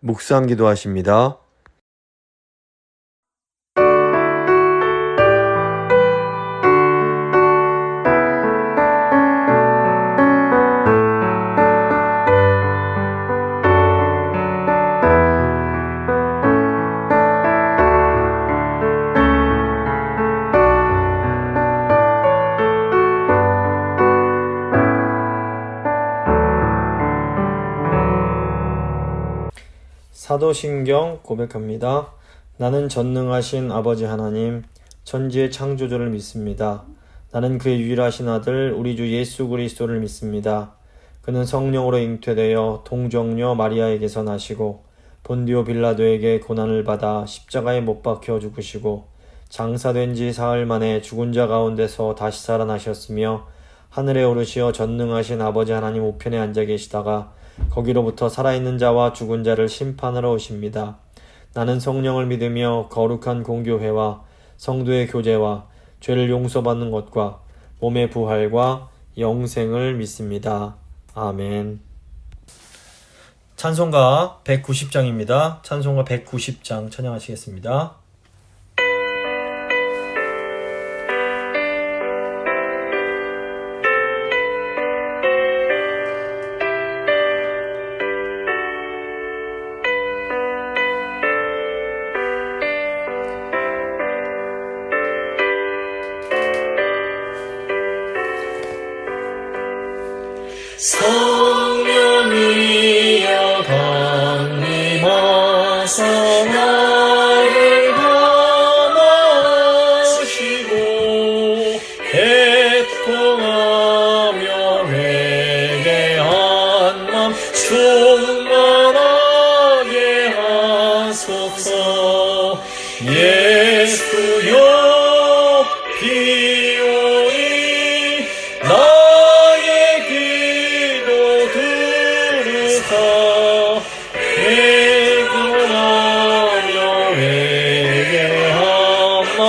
묵상 기도하십니다. 사도신경 고백합니다. 나는 전능하신 아버지 하나님, 천지의 창조주를 믿습니다. 나는 그의 유일하신 아들 우리 주 예수 그리스도를 믿습니다. 그는 성령으로 잉태되어 동정녀 마리아에게서 나시고 본디오 빌라도에게 고난을 받아 십자가에 못 박혀 죽으시고 장사된 지 사흘 만에 죽은 자 가운데서 다시 살아나셨으며 하늘에 오르시어 전능하신 아버지 하나님 우편에 앉아 계시다가 거기로부터 살아있는 자와 죽은 자를 심판하러 오십니다. 나는 성령을 믿으며 거룩한 공교회와 성도의 교제와 죄를 용서받는 것과 몸의 부활과 영생을 믿습니다. 아멘. 찬송가 190장입니다. 찬송가 190장 찬양하시겠습니다. 성령이여 강림하사 나를 감화하시고 애통하며 회개한 맘 충만하게 하소서. 예수여 비오니 나의 기도 들으사 애통하며 회개한 맘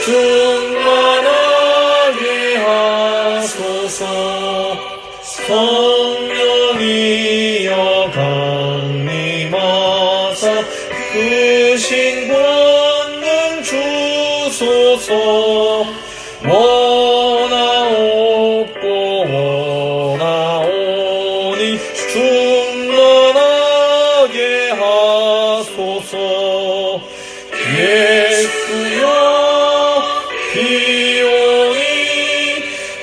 충만하게 하소서. 성령이여 강림하사 크신 권능 주소서. 원하옵고 원하오니 충만하게 하소서. 예수여 비오니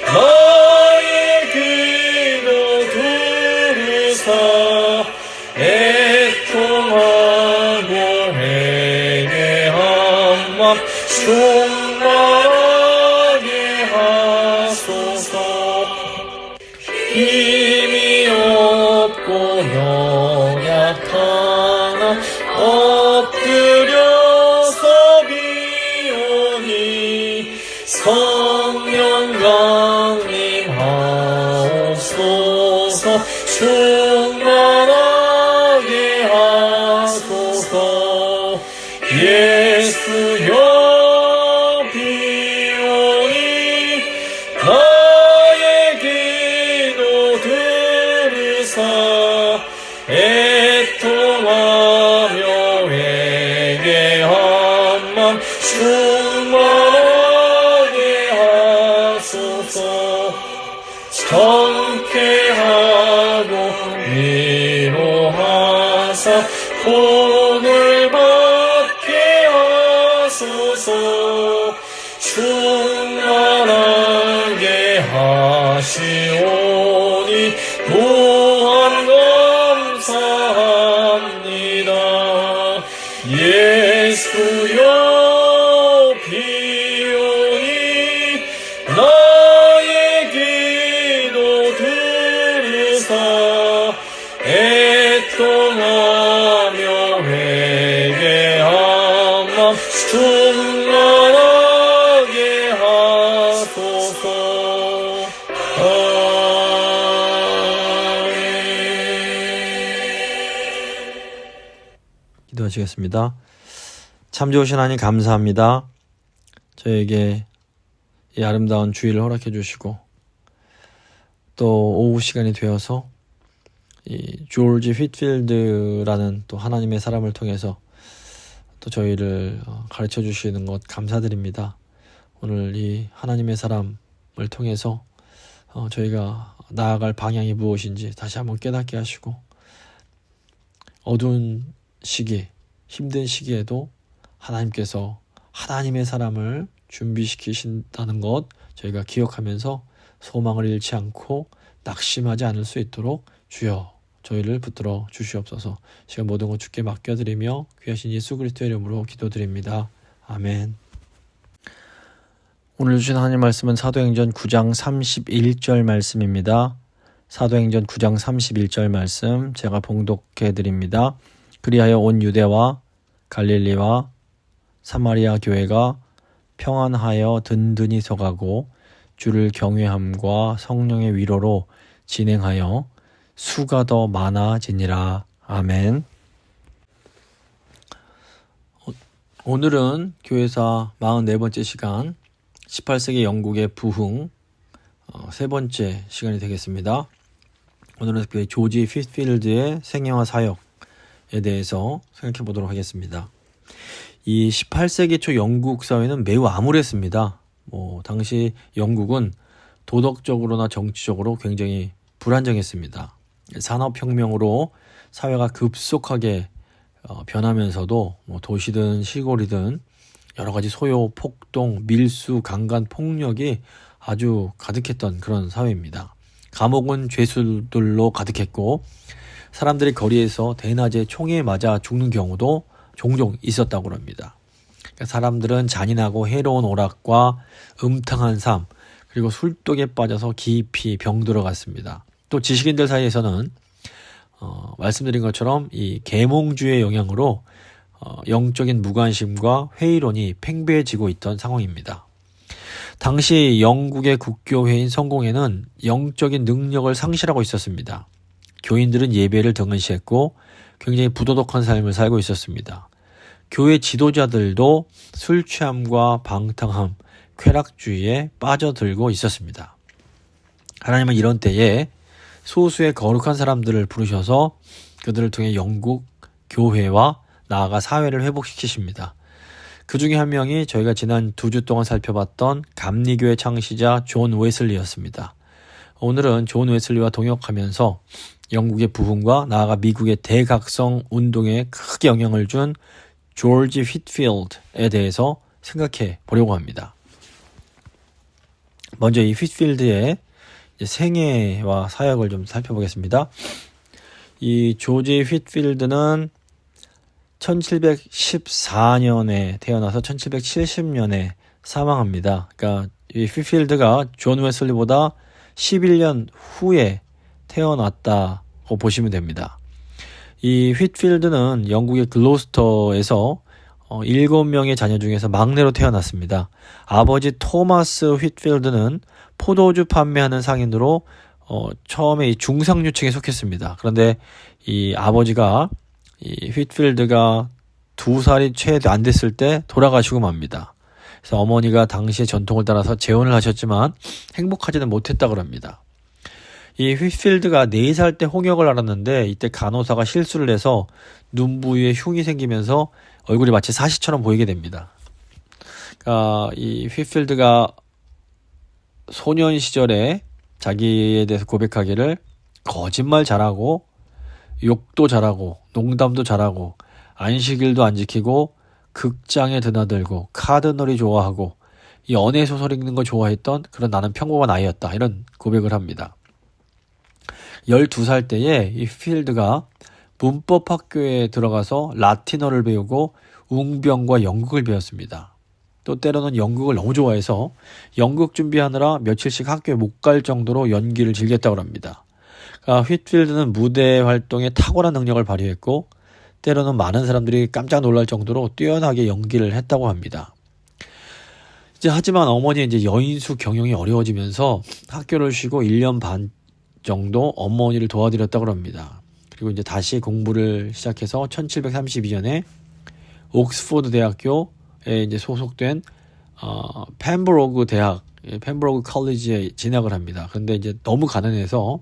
나의 기도 들으사 애통하고 회개한 맘 충만하게 하소서. 힘이 없고 연약하나 엎드려서 비오니 성령 강림하옵소서. 충만하게 하소서. 예수여 비오니 나의 기도 들으사 애통하며 회개한 맘 충만하게 하소서. 정케하고 위로하사 복을 받게 하소서. 충만하게 하시오니 무한 감사합니다. 예수여 비오니 나의 기도 들으사 애통하며 회개한 맘 충만하게 하소서. 기도하시겠습니다. 참 좋으신 하나님 감사합니다. 저에게 이 아름다운 주일을 허락해 주시고 또 오후 시간이 되어서 이 조지 휘트필드라는 또 하나님의 사람을 통해서 또 저희를 가르쳐 주시는 것 감사드립니다. 오늘 이 하나님의 사람을 통해서 저희가 나아갈 방향이 무엇인지 다시 한번 깨닫게 하시고, 어두운 시기, 힘든 시기에도 하나님께서 하나님의 사람을 준비시키신다는 것 저희가 기억하면서 소망을 잃지 않고 낙심하지 않을 수 있도록 주여 저희를 붙들어 주시옵소서. 제가 모든 것 주께 맡겨드리며 귀하신 예수 그리스도의 이름으로 기도드립니다. 아멘. 오늘 주신 하나님 말씀은 사도행전 9장 31절 말씀입니다. 사도행전 9장 31절 말씀 제가 봉독해 드립니다. 그리하여 온 유대와 갈릴리와 사마리아 교회가 평안하여 든든히 서가고 주를 경외함과 성령의 위로로 진행하여 수가 더 많아지니라. 아멘. 오늘은 교회사 44번째 시간 18세기 영국의 부흥 세 번째 시간이 되겠습니다. 오늘은 특별히 조지 휘트필드의 생애와 사역에 대해서 생각해 보도록 하겠습니다. 이 18세기 초 영국 사회는 매우 암울했습니다. 당시 영국은 도덕적으로나 정치적으로 굉장히 불안정했습니다. 산업혁명으로 사회가 급속하게 변하면서도 도시든 시골이든 여러 가지 소요, 폭동, 밀수, 강간, 폭력이 아주 가득했던 그런 사회입니다. 감옥은 죄수들로 가득했고 사람들이 거리에서 대낮에 총에 맞아 죽는 경우도 종종 있었다고 합니다. 사람들은 잔인하고 해로운 오락과 음탕한 삶, 그리고 술독에 빠져서 깊이 병들어갔습니다. 또 지식인들 사이에서는 말씀드린 것처럼 이 계몽주의 영향으로 영적인 무관심과 회의론이 팽배해지고 있던 상황입니다. 당시 영국의 국교회인 성공회는 영적인 능력을 상실하고 있었습니다. 교인들은 예배를 등한시했고 굉장히 부도덕한 삶을 살고 있었습니다. 교회 지도자들도 술 취함과 방탕함, 쾌락주의에 빠져들고 있었습니다. 하나님은 이런 때에 소수의 거룩한 사람들을 부르셔서 그들을 통해 영국 교회와 나아가 사회를 회복시키십니다. 그 중에 한 명이 저희가 지난 2주 동안 살펴봤던 감리교회 창시자 존 웨슬리였습니다. 오늘은 존 웨슬리와 동역하면서 영국의 부흥과 나아가 미국의 대각성 운동에 크게 영향을 준 조지 휘트필드에 대해서 생각해 보려고 합니다. 먼저 이 휘트필드의 생애와 사역을 좀 살펴보겠습니다. 이 조지 휘트필드는 1714년에 태어나서 1770년에 사망합니다. 그러니까 이 휘트필드가 존 웨슬리보다 11년 후에 태어났다고 보시면 됩니다. 이 휘트필드는 영국의 글로스터에서 7명의 자녀 중에서 막내로 태어났습니다. 아버지 토마스 휘트필드는 포도주 판매하는 상인으로 처음에 이 중상류층에 속했습니다. 그런데 이 아버지가 이 휘트필드가 2살이 채 안 됐을 때 돌아가시고 맙니다. 그래서 어머니가 당시의 전통을 따라서 재혼을 하셨지만 행복하지는 못했다고 합니다. 이 휘트필드가 4살 때 홍역을 앓았는데 이때 간호사가 실수를 해서 눈 부위에 흉이 생기면서 얼굴이 마치 사시처럼 보이게 됩니다. 그러니까 이 휘트필드가 소년 시절에 자기에 대해서 고백하기를 거짓말 잘하고 욕도 잘하고 농담도 잘하고 안식일도 안 지키고 극장에 드나들고 카드놀이 좋아하고 이 연애 소설 읽는 거 좋아했던 그런 나는 평범한 아이였다, 이런 고백을 합니다. 12살 때에 이 휘트필드가 문법학교에 들어가서 라틴어를 배우고 웅변과 연극을 배웠습니다. 또 때로는 연극을 너무 좋아해서 연극 준비하느라 며칠씩 학교에 못 갈 정도로 연기를 즐겼다고 합니다. 휘트필드는 무대 활동에 탁월한 능력을 발휘했고 때로는 많은 사람들이 깜짝 놀랄 정도로 뛰어나게 연기를 했다고 합니다. 하지만 어머니의 여인수 경영이 어려워지면서 학교를 쉬고 1년 반 정도 어머니를 도와드렸다고 합니다. 그리고 다시 공부를 시작해서 1732년에 옥스포드 대학교에 소속된 펜브로그 대학, 펜브로그 컬리지에 진학을 합니다. 그런데 너무 가난해서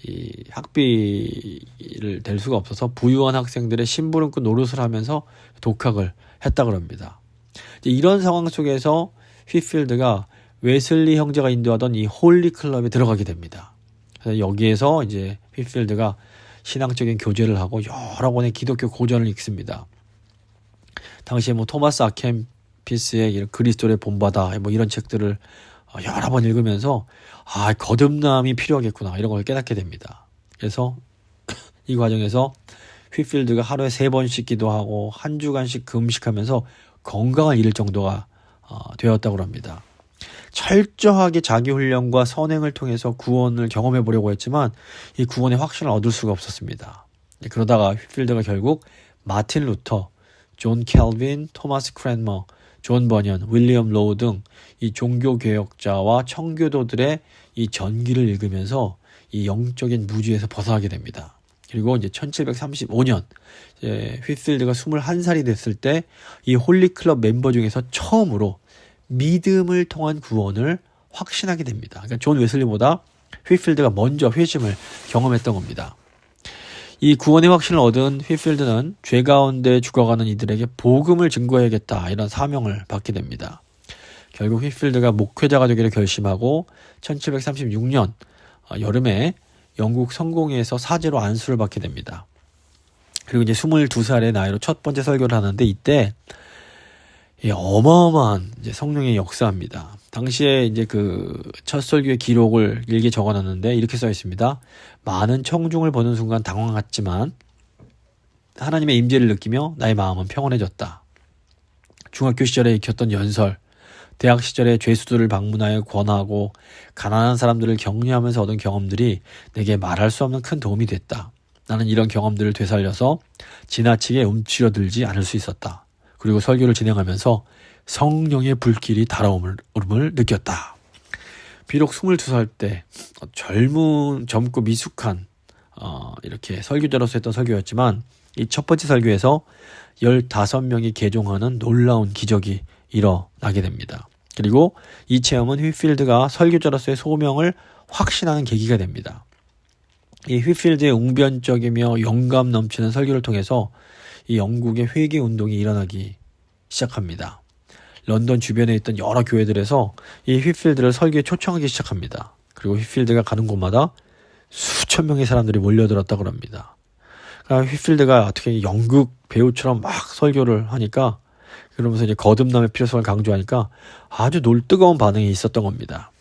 이 학비를 댈 수가 없어서 부유한 학생들의 심부름꾼 노릇을 하면서 독학을 했다 그럽니다. 이제 이런 상황 속에서 휘필드가 웨슬리 형제가 인도하던 이 홀리 클럽에 들어가게 됩니다. 그래서 여기에서 이제 휘필드가 신앙적인 교제를 하고 여러 권의 기독교 고전을 읽습니다. 당시에 뭐 토마스 아켐피스의 이런 그리스도의 본받아 뭐 이런 책들을 여러 번 읽으면서 거듭남이 필요하겠구나 이런 걸 깨닫게 됩니다. 그래서 이 과정에서 휘필드가 하루에 3번씩 기도하고 한 주간씩 금식하면서 건강을 잃을 정도가 되었다고 합니다. 철저하게 자기 훈련과 선행을 통해서 구원을 경험해 보려고 했지만 이 구원의 확신을 얻을 수가 없었습니다. 그러다가 휘필드가 결국 마틴 루터, 존 캘빈, 토마스 크랜머, 존 버년, 윌리엄 로우 등 이 종교개혁자와 청교도들의 이 전기를 읽으면서 이 영적인 무지에서 벗어나게 됩니다. 그리고 이제 1735년 휘필드가 21살이 됐을 때 이 홀리클럽 멤버 중에서 처음으로 믿음을 통한 구원을 확신하게 됩니다. 그러니까 존 웨슬리보다 휘필드가 먼저 회심을 경험했던 겁니다. 이 구원의 확신을 얻은 휘필드는 죄 가운데 죽어가는 이들에게 복음을 증거해야겠다 이런 사명을 받게 됩니다. 결국 휘필드가 목회자가 되기를 결심하고 1736년 여름에 영국 성공회에서 사제로 안수를 받게 됩니다. 그리고 이제 22살의 나이로 첫 번째 설교를 하는데 이때 어마어마한 이제 성령의 역사입니다. 당시에 이제 그 첫 설교의 기록을 일기에 적어놨는데 이렇게 써 있습니다. 많은 청중을 보는 순간 당황했지만 하나님의 임재를 느끼며 나의 마음은 평온해졌다. 중학교 시절에 익혔던 연설, 대학 시절에 죄수들을 방문하여 권하고 가난한 사람들을 격려하면서 얻은 경험들이 내게 말할 수 없는 큰 도움이 됐다. 나는 이런 경험들을 되살려서 지나치게 움츠러들지 않을 수 있었다. 그리고 설교를 진행하면서 성령의 불길이 달아옴을 느꼈다. 비록 22살 때 젊고 미숙한 이렇게 설교자로서 했던 설교였지만 이 첫 번째 설교에서 15명이 개종하는 놀라운 기적이 일어나게 됩니다. 그리고 이 체험은 휘필드가 설교자로서의 소명을 확신하는 계기가 됩니다. 이 휘필드의 웅변적이며 영감 넘치는 설교를 통해서 이 영국의 회개 운동이 일어나기 시작합니다. 런던 주변에 있던 여러 교회들에서 이 휘필드를 설교에 초청하기 시작합니다. 그리고 휘필드가 가는 곳마다 수천 명의 사람들이 몰려들었다고 합니다. 그러니까 휘필드가 어떻게 연극 배우처럼 막 설교를 하니까 그러면서 이제 거듭남의 필요성을 강조하니까 아주 놀뜨거운 반응이 있었던 겁니다.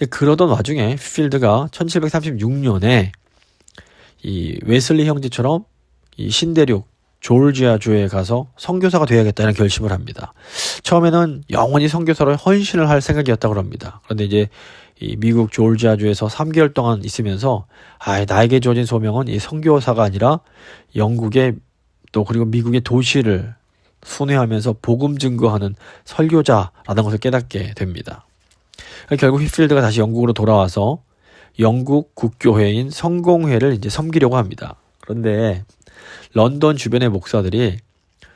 그러던 와중에 휘필드가 1736년에 이 웨슬리 형제처럼 이 신대륙 조지아주에 가서 선교사가 되어야겠다는 결심을 합니다. 처음에는 영원히 선교사로 헌신을 할 생각이었다고 합니다. 그런데 이제 이 미국 조지아주에서 3개월 동안 있으면서 나에게 주어진 소명은 이 선교사가 아니라 영국의 또 그리고 미국의 도시를 순회하면서 복음 증거하는 설교자라는 것을 깨닫게 됩니다. 결국 휘필드가 다시 영국으로 돌아와서 영국 국교회인 성공회를 이제 섬기려고 합니다. 그런데 런던 주변의 목사들이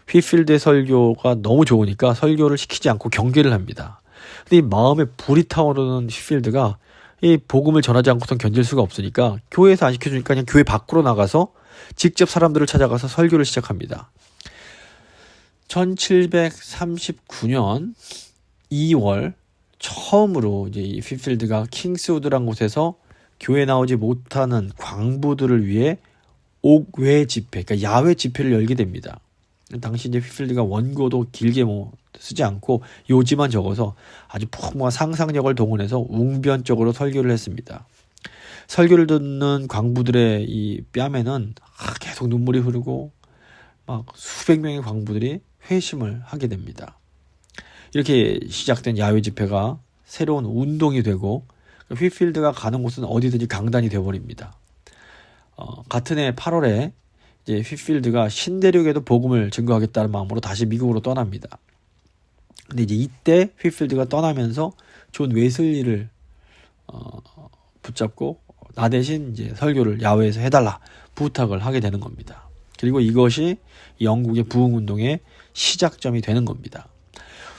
휘필드의 설교가 너무 좋으니까 설교를 시키지 않고 경계를 합니다. 근데 이 마음에 불이 타오르는 휘필드가 이 복음을 전하지 않고선 견딜 수가 없으니까 교회에서 안 시켜주니까 그냥 교회 밖으로 나가서 직접 사람들을 찾아가서 설교를 시작합니다. 1739년 2월 처음으로 이제 이 휘필드가 킹스우드라는 곳에서 교회 나오지 못하는 광부들을 위해 옥외 집회, 그러니까 야외 집회를 열게 됩니다. 당시 이제 휘필드가 원고도 길게 쓰지 않고 요지만 적어서 아주 풍부한 상상력을 동원해서 웅변적으로 설교를 했습니다. 설교를 듣는 광부들의 이 뺨에는 계속 눈물이 흐르고 막 수백 명의 광부들이 회심을 하게 됩니다. 이렇게 시작된 야외 집회가 새로운 운동이 되고 휘필드가 가는 곳은 어디든지 강단이 되어버립니다. 같은 해 8월에 이제 휘필드가 신대륙에도 복음을 증거하겠다는 마음으로 다시 미국으로 떠납니다. 근데 이제 이때 휘필드가 떠나면서 존 웨슬리를 붙잡고 나 대신 이제 설교를 야외에서 해달라 부탁을 하게 되는 겁니다. 그리고 이것이 영국의 부흥운동의 시작점이 되는 겁니다.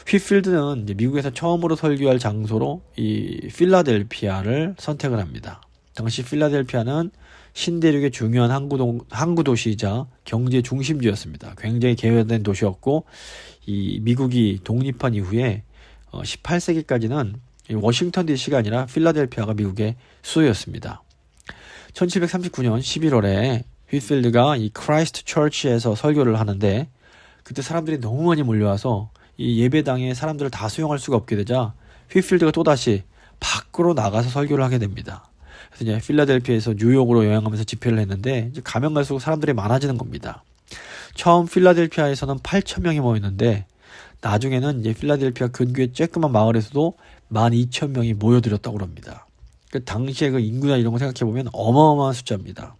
휘필드는 이제 미국에서 처음으로 설교할 장소로 이 필라델피아를 선택을 합니다. 당시 필라델피아는 신대륙의 중요한 항구 도시이자 경제 중심지였습니다. 굉장히 개발된 도시였고, 이 미국이 독립한 이후에 18세기까지는 워싱턴 DC가 아니라 필라델피아가 미국의 수도였습니다. 1739년 11월에 휘필드가 이 크라이스트 처치에서 설교를 하는데, 그때 사람들이 너무 많이 몰려와서 이 예배당에 사람들을 다 수용할 수가 없게 되자 휘필드가 또다시 밖으로 나가서 설교를 하게 됩니다. 그래서 이제 필라델피아에서 뉴욕으로 여행하면서 집회를 했는데, 이제 가면 갈수록 사람들이 많아지는 겁니다. 처음 필라델피아에서는 8,000명이 모였는데, 나중에는 이제 필라델피아 근교의 쬐끄만 마을에서도 12,000명이 모여들었다고 합니다. 그 당시에 그 인구나 이런 거 생각해 보면 어마어마한 숫자입니다.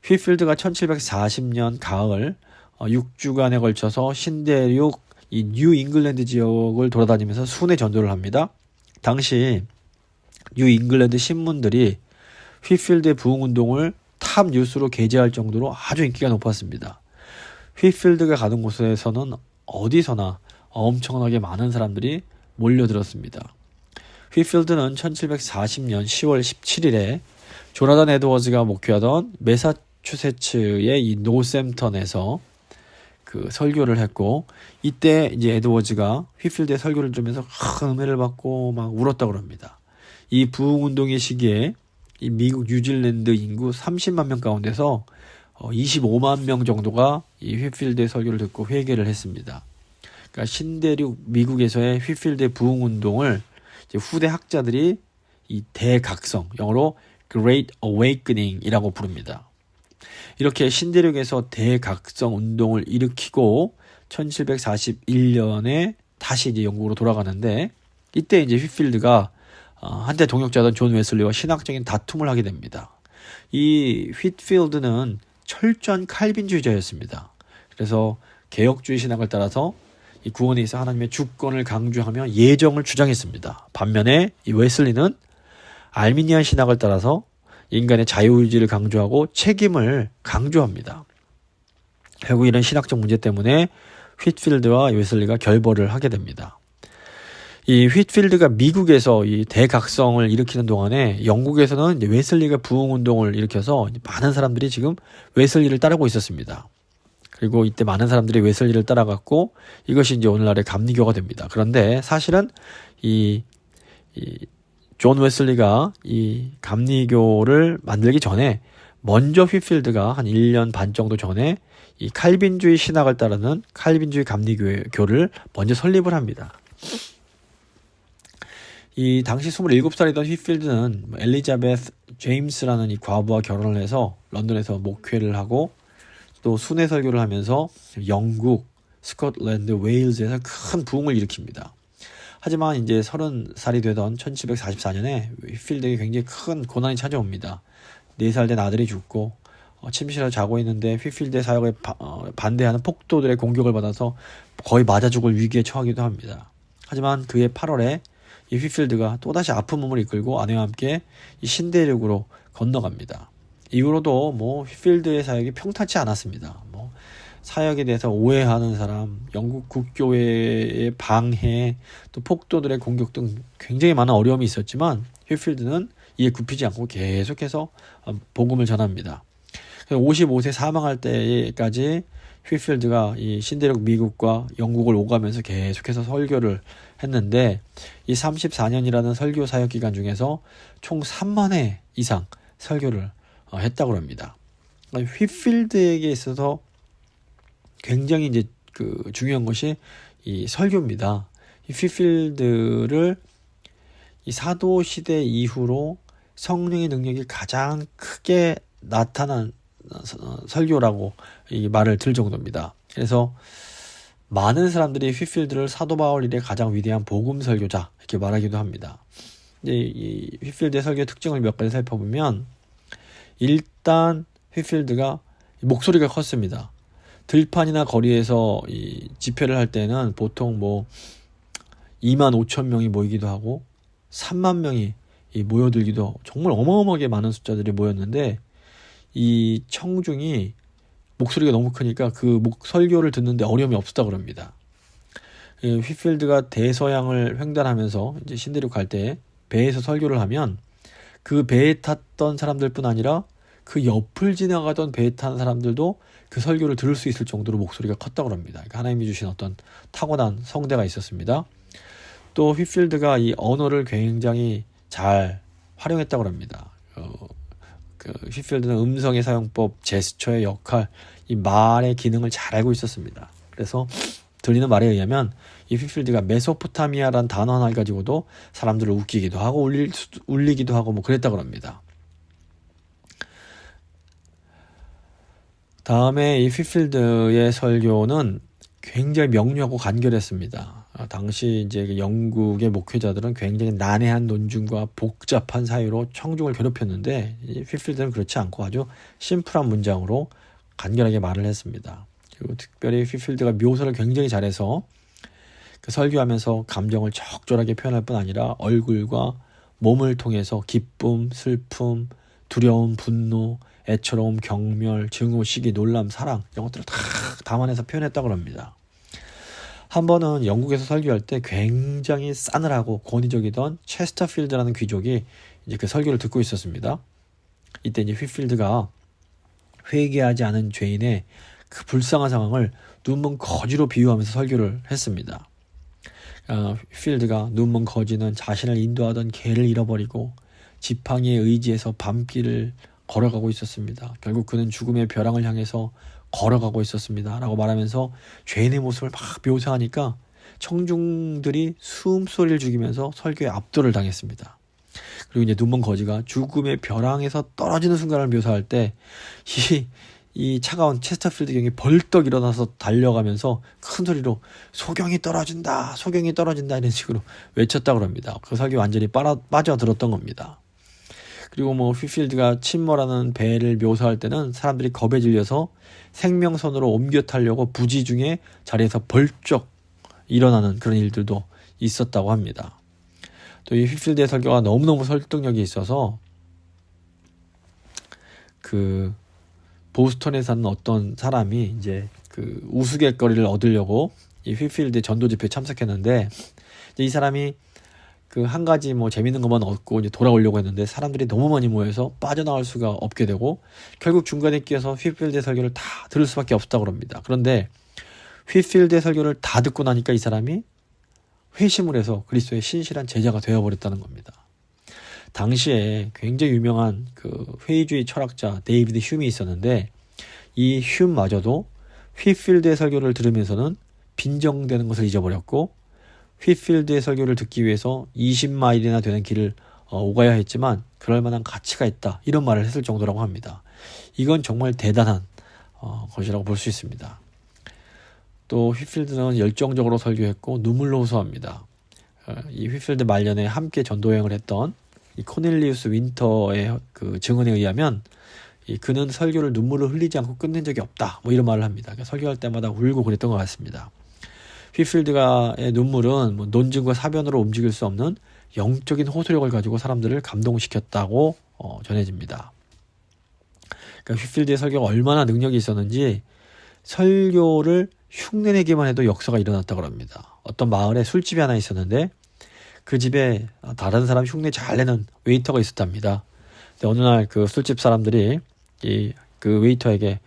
휘필드가 1740년 가을 6주간에 걸쳐서 신대륙 이 뉴 잉글랜드 지역을 돌아다니면서 순회 전도를 합니다. 당시 뉴 잉글랜드 신문들이 휘필드의 부흥운동을 탑 뉴스로 게재할 정도로 아주 인기가 높았습니다. 휘필드가 가는 곳에서는 어디서나 엄청나게 많은 사람들이 몰려들었습니다. 휘필드는 1740년 10월 17일에 조나단 에드워즈가 목회하던 매사추세츠의 이 노샘턴에서 그 설교를 했고, 이때 이제 에드워즈가 휘필드의 설교를 들으면서 큰 은혜를 받고 막 울었다고 합니다. 이 부흥운동의 시기에 이 미국 뉴질랜드 인구 30만 명 가운데서 25만 명 정도가 이 휘필드의 설교를 듣고 회개를 했습니다. 그러니까 신대륙 미국에서의 휘필드의 부흥운동을 이제 후대 학자들이 이 대각성, 영어로 Great Awakening이라고 부릅니다. 이렇게 신대륙에서 대각성 운동을 일으키고 1741년에 다시 이제 영국으로 돌아가는데, 이때 이제 휘필드가 한때 동역자던 존 웨슬리와 신학적인 다툼을 하게 됩니다. 이 휘필드는 철저한 칼빈주의자였습니다. 그래서 개혁주의 신학을 따라서 이 구원에 있어 하나님의 주권을 강조하며 예정을 주장했습니다. 반면에 이 웨슬리는 알미니안 신학을 따라서 인간의 자유의지를 강조하고 책임을 강조합니다. 결국 이런 신학적 문제 때문에 휘필드와 웨슬리가 결벌을 하게 됩니다. 이 휘필드가 미국에서 이 대각성을 일으키는 동안에 영국에서는 이제 웨슬리가 부흥운동을 일으켜서 많은 사람들이 지금 웨슬리를 따르고 있었습니다. 그리고 이때 많은 사람들이 웨슬리를 따라갔고, 이것이 이제 오늘날의 감리교가 됩니다. 그런데 사실은 존 웨슬리가 이 감리교를 만들기 전에 먼저 휘필드가 한 1년 반 정도 전에 이 칼빈주의 신학을 따르는 칼빈주의 감리교를 먼저 설립을 합니다. 이 당시 27살이던 휘필드는 엘리자베스 제임스라는 이 과부와 결혼을 해서 런던에서 목회를 하고, 또 순회 설교를 하면서 영국, 스코틀랜드, 웨일즈에서 큰 부흥을 일으킵니다. 하지만 이제 30살이 되던 1744년에 휘필드에게 굉장히 큰 고난이 찾아옵니다. 4살 된 아들이 죽고, 침실에 자고 있는데 휘필드의 사역에 반대하는 폭도들의 공격을 받아서 거의 맞아 죽을 위기에 처하기도 합니다. 하지만 그해 8월에 이 휘필드가 또다시 아픈 몸을 이끌고 아내와 함께 이 신대륙으로 건너갑니다. 이후로도 휘필드의 사역이 평탄치 않았습니다. 사역에 대해서 오해하는 사람, 영국 국교회의 방해, 또 폭도들의 공격 등 굉장히 많은 어려움이 있었지만 휘필드는 이에 굽히지 않고 계속해서 복음을 전합니다. 55세 사망할 때까지 휘필드가 이 신대륙 미국과 영국을 오가면서 계속해서 설교를 했는데, 이 34년이라는 설교 사역 기간 중에서 총 3만 회 이상 설교를 했다고 합니다. 휘필드에게 있어서 굉장히 이제 중요한 것이 이 설교입니다. 이 휘필드를 이 사도 시대 이후로 성령의 능력이 가장 크게 나타난 설교라고 이 말을 들 정도입니다. 그래서 많은 사람들이 휘필드를 사도 바울 이래 가장 위대한 복음 설교자 이렇게 말하기도 합니다. 이제 이 휘필드의 설교 특징을 몇 가지 살펴보면, 일단 휘필드가 목소리가 컸습니다. 들판이나 거리에서 이 집회를 할 때는 보통 2만 5천 명이 모이기도 하고 3만 명이 모여들기도, 정말 어마어마하게 많은 숫자들이 모였는데, 이 청중이 목소리가 너무 크니까 그 설교를 듣는데 어려움이 없었다고 합니다. 휘필드가 대서양을 횡단하면서 이제 신대륙 갈 때 배에서 설교를 하면 그 배에 탔던 사람들뿐 아니라 그 옆을 지나가던 배에 탄 사람들도 그 설교를 들을 수 있을 정도로 목소리가 컸다고 합니다. 그러니까 하나님이 주신 어떤 타고난 성대가 있었습니다. 또 휘필드가 이 언어를 굉장히 잘 활용했다고 합니다. 그 휘필드는 음성의 사용법, 제스처의 역할, 이 말의 기능을 잘 알고 있었습니다. 그래서 들리는 말에 의하면 이 휘필드가 메소포타미아라는 단어 하나를 가지고도 사람들을 웃기기도 하고 울리기도 하고 뭐 그랬다고 합니다. 다음에 이 휘필드의 설교는 굉장히 명료하고 간결했습니다. 당시 이제 영국의 목회자들은 굉장히 난해한 논증과 복잡한 사유로 청중을 괴롭혔는데 이 휘필드는 그렇지 않고 아주 심플한 문장으로 간결하게 말을 했습니다. 그리고 특별히 휘필드가 묘사를 굉장히 잘해서 그 설교하면서 감정을 적절하게 표현할 뿐 아니라 얼굴과 몸을 통해서 기쁨, 슬픔, 두려움, 분노, 애처로움, 경멸, 증오, 시기, 놀람, 사랑 이런 것들을 다 담아내서 표현했다고 합니다. 한 번은 영국에서 설교할 때 굉장히 싸늘하고 권위적이던 체스터필드라는 귀족이 이제 그 설교를 듣고 있었습니다. 이때 이제 휘필드가 회개하지 않은 죄인의 그 불쌍한 상황을 눈먼 거지로 비유하면서 설교를 했습니다. 휘필드가 눈먼 거지는 자신을 인도하던 개를 잃어버리고 지팡이에 의지해서 밤길을 걸어가고 있었습니다. 결국 그는 죽음의 벼랑을 향해서 걸어가고 있었습니다. 라고 말하면서 죄인의 모습을 막 묘사하니까 청중들이 숨소리를 죽이면서 설교에 압도를 당했습니다. 그리고 이제 눈먼 거지가 죽음의 벼랑에서 떨어지는 순간을 묘사할 때 이 차가운 체스터필드 경이 벌떡 일어나서 달려가면서 큰 소리로 소경이 떨어진다, 소경이 떨어진다 이런 식으로 외쳤다고 합니다. 그 설교 완전히 빠져들었던 겁니다. 그리고 뭐 휘필드가 침몰하는 배를 묘사할 때는 사람들이 겁에 질려서 생명선으로 옮겨 타려고 부지 중에 자리에서 벌쩍 일어나는 그런 일들도 있었다고 합니다. 또 이 휘필드의 설교가 너무너무 설득력이 있어서 그 보스턴에 사는 어떤 사람이 이제 그 우스갯거리를 얻으려고 이 휘필드의 전도 집회에 참석했는데 이제 이 사람이 그 한 가지 뭐 재밌는 것만 얻고 이제 돌아오려고 했는데 사람들이 너무 많이 모여서 빠져나갈 수가 없게 되고 결국 중간에 끼어서 휘필드의 설교를 다 들을 수밖에 없었다고 합니다. 그런데 휘필드의 설교를 다 듣고 나니까 이 사람이 회심을 해서 그리스도의 신실한 제자가 되어버렸다는 겁니다. 당시에 굉장히 유명한 그 회의주의 철학자 데이비드 휴미 있었는데 이 휴마저도 휘필드의 설교를 들으면서는 빈정되는 것을 잊어버렸고 휘필드의 설교를 듣기 위해서 20마일이나 되는 길을 오가야 했지만 그럴 만한 가치가 있다 이런 말을 했을 정도라고 합니다. 이건 정말 대단한 것이라고 볼 수 있습니다. 또 휘필드는 열정적으로 설교했고 눈물로 호소합니다. 이 휘필드 말년에 함께 전도여행을 했던 이 코넬리우스 윈터의 그 증언에 의하면 그는 설교를 눈물을 흘리지 않고 끝낸 적이 없다 뭐 이런 말을 합니다. 그러니까 설교할 때마다 울고 그랬던 것 같습니다. 휘필드가의 눈물은 뭐 논증과 사변으로 움직일 수 없는 영적인 호소력을 가지고 사람들을 감동시켰다고 전해집니다. 그러니까 휘필드의 설교가 얼마나 능력이 있었는지 설교를 흉내내기만 해도 역사가 일어났다고 합니다. 어떤 마을에 술집이 하나 있었는데 그 집에 다른 사람 흉내 잘 내는 웨이터가 있었답니다. 근데 어느 날 그 술집 사람들이 그 웨이터에게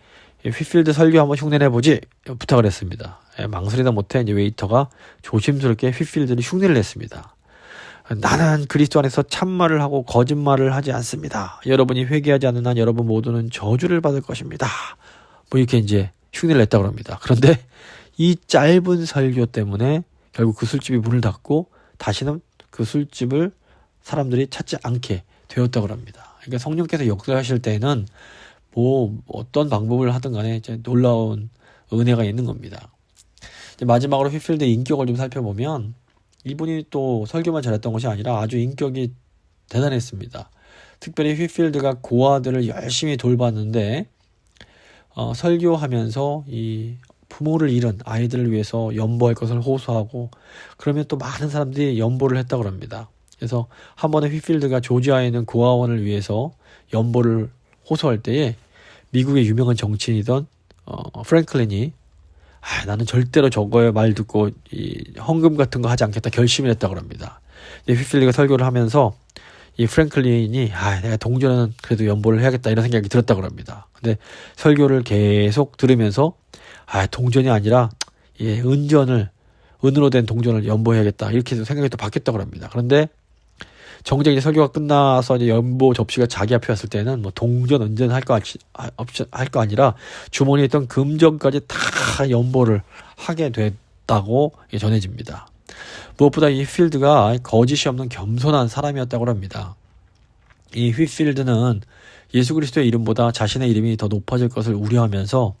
휘필드 설교 한번 흉내내보지 부탁을 했습니다. 망설이다 못해 이제 웨이터가 조심스럽게 휘필드를 흉내를 냈습니다. 나는 그리스도 안에서 참말을 하고 거짓말을 하지 않습니다. 여러분이 회개하지 않는 한 여러분 모두는 저주를 받을 것입니다. 뭐 이렇게 이제 흉내를 냈다고 합니다. 그런데 이 짧은 설교 때문에 결국 그 술집이 문을 닫고 다시는 그 술집을 사람들이 찾지 않게 되었다고 합니다. 그러니까 성령께서 역사하실 때에는 뭐 어떤 방법을 하든 간에 이제 놀라운 은혜가 있는 겁니다. 이제 마지막으로 휘필드의 인격을 좀 살펴보면 이분이 또 설교만 잘했던 것이 아니라 아주 인격이 대단했습니다. 특별히 휘필드가 고아들을 열심히 돌봤는데 설교하면서 이 부모를 잃은 아이들을 위해서 연보할 것을 호소하고 그러면 또 많은 사람들이 연보를 했다고 합니다. 그래서 한 번에 휘필드가 조지아에 있는 고아원을 위해서 연보를 호소할 때에 미국의 유명한 정치인이던 프랭클린이 나는 절대로 저거에 말 듣고 이 헌금 같은 거 하지 않겠다 결심을 했다고 합니다. 휘필드가 설교를 하면서 이 프랭클린이 내가 동전은 그래도 연보를 해야겠다 이런 생각이 들었다고 합니다. 근데 설교를 계속 들으면서 동전이 아니라 은으로 된 동전을 연보해야겠다 이렇게 생각이 또 바뀌었다고 합니다. 그런데 정작 이제 설교가 끝나서 이제 연보 접시가 자기 앞에 왔을 때는 뭐 동전, 은전 할 거 아니라 주머니에 있던 금전까지 다 연보를 하게 됐다고 전해집니다. 무엇보다 이 휘필드가 거짓이 없는 겸손한 사람이었다고 합니다. 이 휘필드는 예수 그리스도의 이름보다 자신의 이름이 더 높아질 것을 우려하면서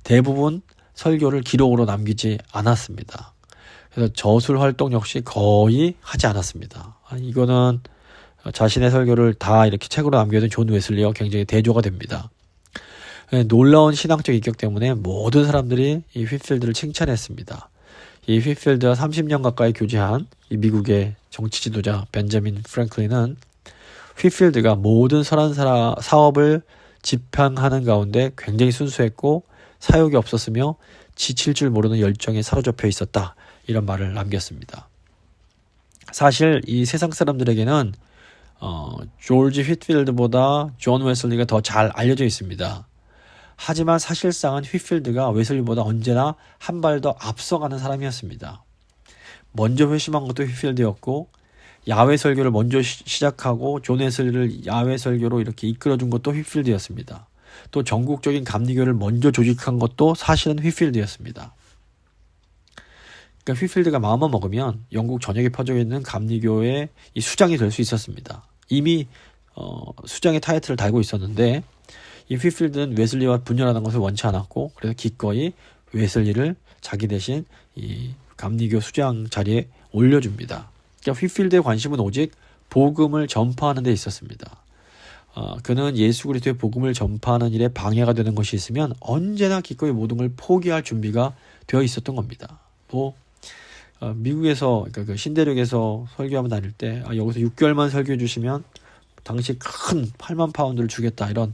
대부분 설교를 기록으로 남기지 않았습니다. 그래서 저술 활동 역시 거의 하지 않았습니다. 이거는 자신의 설교를 다 이렇게 책으로 남겨둔 존 웨슬리와 굉장히 대조가 됩니다. 놀라운 신앙적 인격 때문에 모든 사람들이 이 휘필드를 칭찬했습니다. 이 휘필드와 30년 가까이 교제한 이 미국의 정치 지도자 벤자민 프랭클린은 휘필드가 모든 선한 사업을 집행하는 가운데 굉장히 순수했고 사욕이 없었으며 지칠 줄 모르는 열정에 사로잡혀 있었다. 이런 말을 남겼습니다. 사실 이 세상 사람들에게는 조지 휘필드보다 존 웨슬리가 더 잘 알려져 있습니다. 하지만 사실상은 휘필드가 웨슬리보다 언제나 한 발 더 앞서가는 사람이었습니다. 먼저 회심한 것도 휘필드였고 야외 설교를 먼저 시작하고 존 웨슬리를 야외 설교로 이렇게 이끌어준 것도 휘필드였습니다. 또 전국적인 감리교를 먼저 조직한 것도 사실은 휘필드였습니다. 그러니까 휘필드가 마음만 먹으면 영국 전역에 퍼져 있는 감리교의 이 수장이 될 수 있었습니다. 이미 수장의 타이틀을 달고 있었는데 이 휘필드는 웨슬리와 분열하는 것을 원치 않았고 그래서 기꺼이 웨슬리를 자기 대신 이 감리교 수장 자리에 올려줍니다. 그러니까 휘필드의 관심은 오직 복음을 전파하는 데 있었습니다. 그는 예수 그리스도의 복음을 전파하는 일에 방해가 되는 것이 있으면 언제나 기꺼이 모든 걸 포기할 준비가 되어 있었던 겁니다. 미국에서 그러니까 그 신대륙에서 설교하면 다닐 때 여기서 6개월만 설교해 주시면 당시 큰 8만 파운드를 주겠다 이런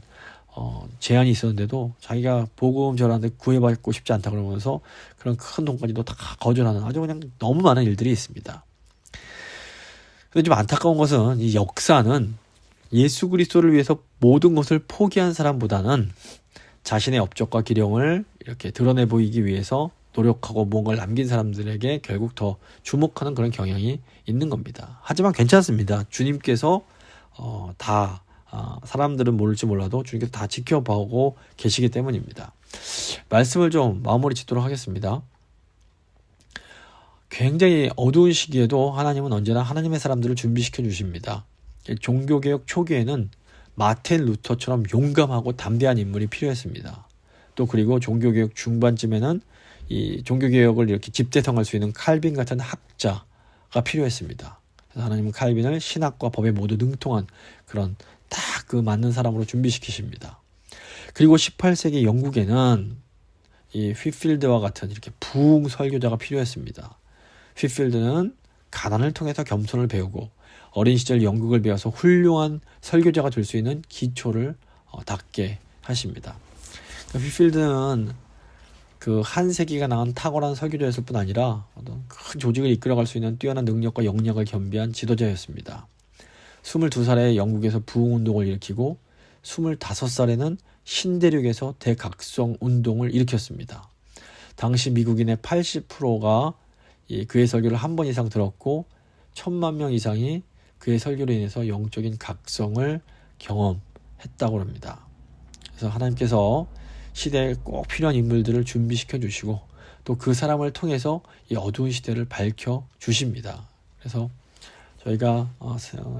제안이 있었는데도 자기가 복음 전하는데 구애받고 싶지 않다 그러면서 그런 큰 돈까지도 다 거절하는 아주 그냥 너무 많은 일들이 있습니다. 근데 좀 안타까운 것은 이 역사는 예수 그리스도를 위해서 모든 것을 포기한 사람보다는 자신의 업적과 기령을 이렇게 드러내 보이기 위해서 노력하고 뭔가를 남긴 사람들에게 결국 더 주목하는 그런 경향이 있는 겁니다. 하지만 괜찮습니다. 주님께서 사람들은 모를지 몰라도 주님께서 다 지켜보고 계시기 때문입니다. 말씀을 좀 마무리 짓도록 하겠습니다. 굉장히 어두운 시기에도 하나님은 언제나 하나님의 사람들을 준비시켜 주십니다. 종교개혁 초기에는 마틴 루터처럼 용감하고 담대한 인물이 필요했습니다. 또 그리고 종교개혁 중반쯤에는 이 종교개혁을 이렇게 집대성할 수 있는 칼빈 같은 학자가 필요했습니다. 그래서 하나님은 칼빈을 신학과 법에 모두 능통한 그런 딱 그 맞는 사람으로 준비시키십니다. 그리고 18세기 영국에는 이 휘필드와 같은 이렇게 부흥 설교자가 필요했습니다. 휘필드는 가난을 통해서 겸손을 배우고 어린 시절 영국을 배워서 훌륭한 설교자가 될 수 있는 기초를 닦게 하십니다. 휘필드는 그 한 세기가 낳은 탁월한 설교자였을 뿐 아니라 어떤 큰 조직을 이끌어갈 수 있는 뛰어난 능력과 역량을 겸비한 지도자였습니다. 22살에 영국에서 부흥운동을 일으키고 25살에는 신대륙에서 대각성 운동을 일으켰습니다. 당시 미국인의 80%가 그의 설교를 한 번 이상 들었고 1000만 명 이상이 그의 설교로 인해서 영적인 각성을 경험했다고 합니다. 그래서 하나님께서 시대에 꼭 필요한 인물들을 준비시켜 주시고 또 그 사람을 통해서 이 어두운 시대를 밝혀 주십니다. 그래서 저희가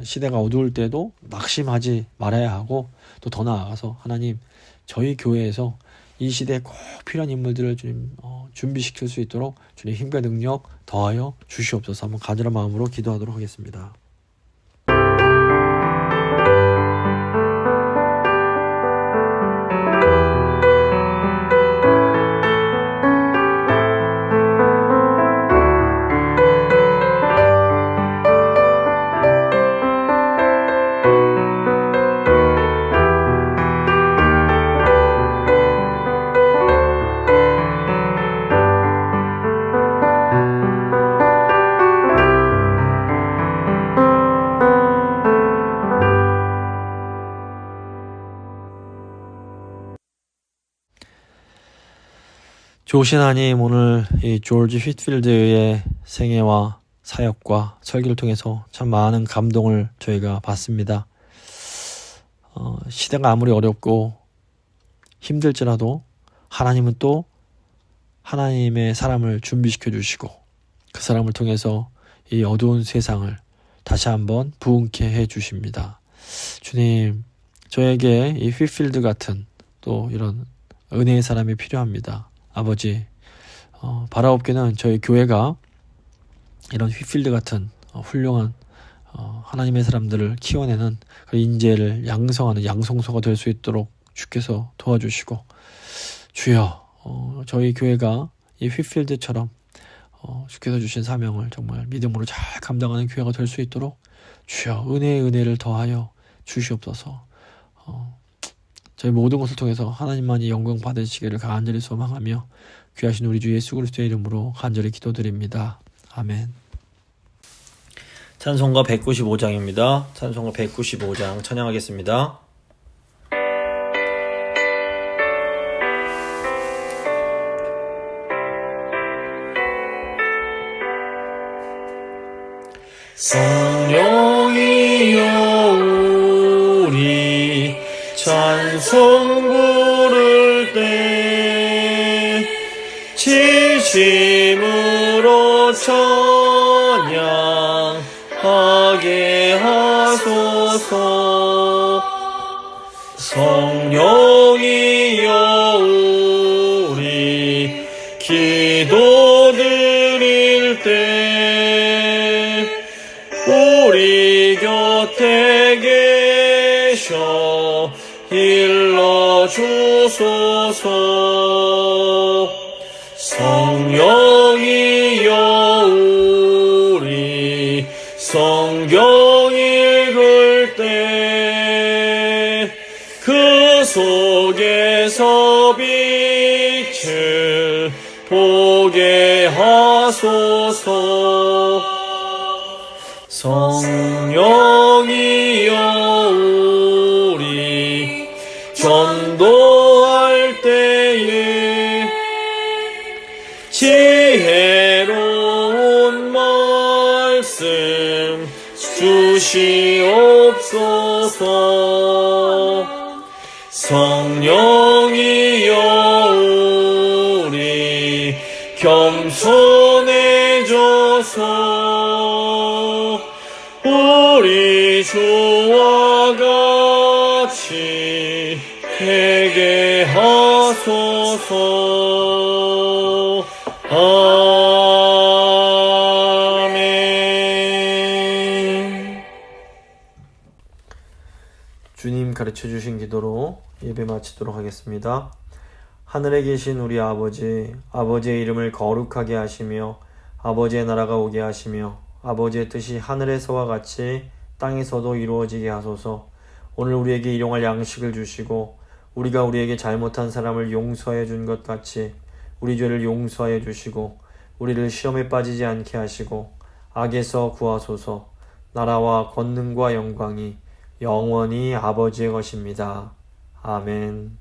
시대가 어두울 때도 낙심하지 말아야 하고 또 더 나아가서 하나님 저희 교회에서 이 시대에 꼭 필요한 인물들을 주님 준비시킬 수 있도록 주님 힘과 능력 더하여 주시옵소서. 한번 간절한 마음으로 기도하도록 하겠습니다. 좋으신 하나님, 오늘 이 조지 휘트필드의 생애와 사역과 설교를 통해서 참 많은 감동을 저희가 받습니다. 시대가 아무리 어렵고 힘들지라도 하나님은 또 하나님의 사람을 준비시켜 주시고 그 사람을 통해서 이 어두운 세상을 다시 한번 부흥케 해 주십니다. 주님, 저에게 이 휘필드 같은 또 이런 은혜의 사람이 필요합니다. 아버지, 바라옵기는 저희 교회가 이런 휘필드 같은 훌륭한 하나님의 사람들을 키워내는 그 인재를 양성하는 양성소가 될 수 있도록 주께서 도와주시고, 주여, 저희 교회가 이 휘필드처럼 주께서 주신 사명을 정말 믿음으로 잘 감당하는 교회가 될 수 있도록 주여 은혜의 은혜를 더하여 주시옵소서. 저희 모든 것을 통해서 하나님만이 영광 받으시기를 간절히 소망하며 귀하신 우리 주 예수 그리스도의 이름으로 간절히 기도드립니다. 아멘. 찬송가 195장입니다. 찬송가 195장 찬양하겠습니다. 성령이여 우리 찬송 부를 때 진심으로 찬양하게 하소서. 성령이여 우리 기도 드릴 때 우리 곁에 계셔 일러주소서. 성령이여 우리 성경 읽을 때 그 속에서 빛을 보게 하소서. 성령이여 우리 전도할 때에 지혜로운 말씀 주시옵소서. 성령이여 우리 겸손해져서 우리 주와 같이 되게 하소서. 아멘. 주님 가르쳐 주신 기도로 예배 마치도록 하겠습니다. 하늘에 계신 우리 아버지, 아버지의 이름을 거룩하게 하시며 아버지의 나라가 오게 하시며 아버지의 뜻이 하늘에서와 같이 땅에서도 이루어지게 하소서. 오늘 우리에게 일용할 양식을 주시고 우리가 우리에게 잘못한 사람을 용서해 준 것 같이 우리 죄를 용서해 주시고 우리를 시험에 빠지지 않게 하시고 악에서 구하소서. 나라와 권능과 영광이 영원히 아버지의 것입니다. 아멘.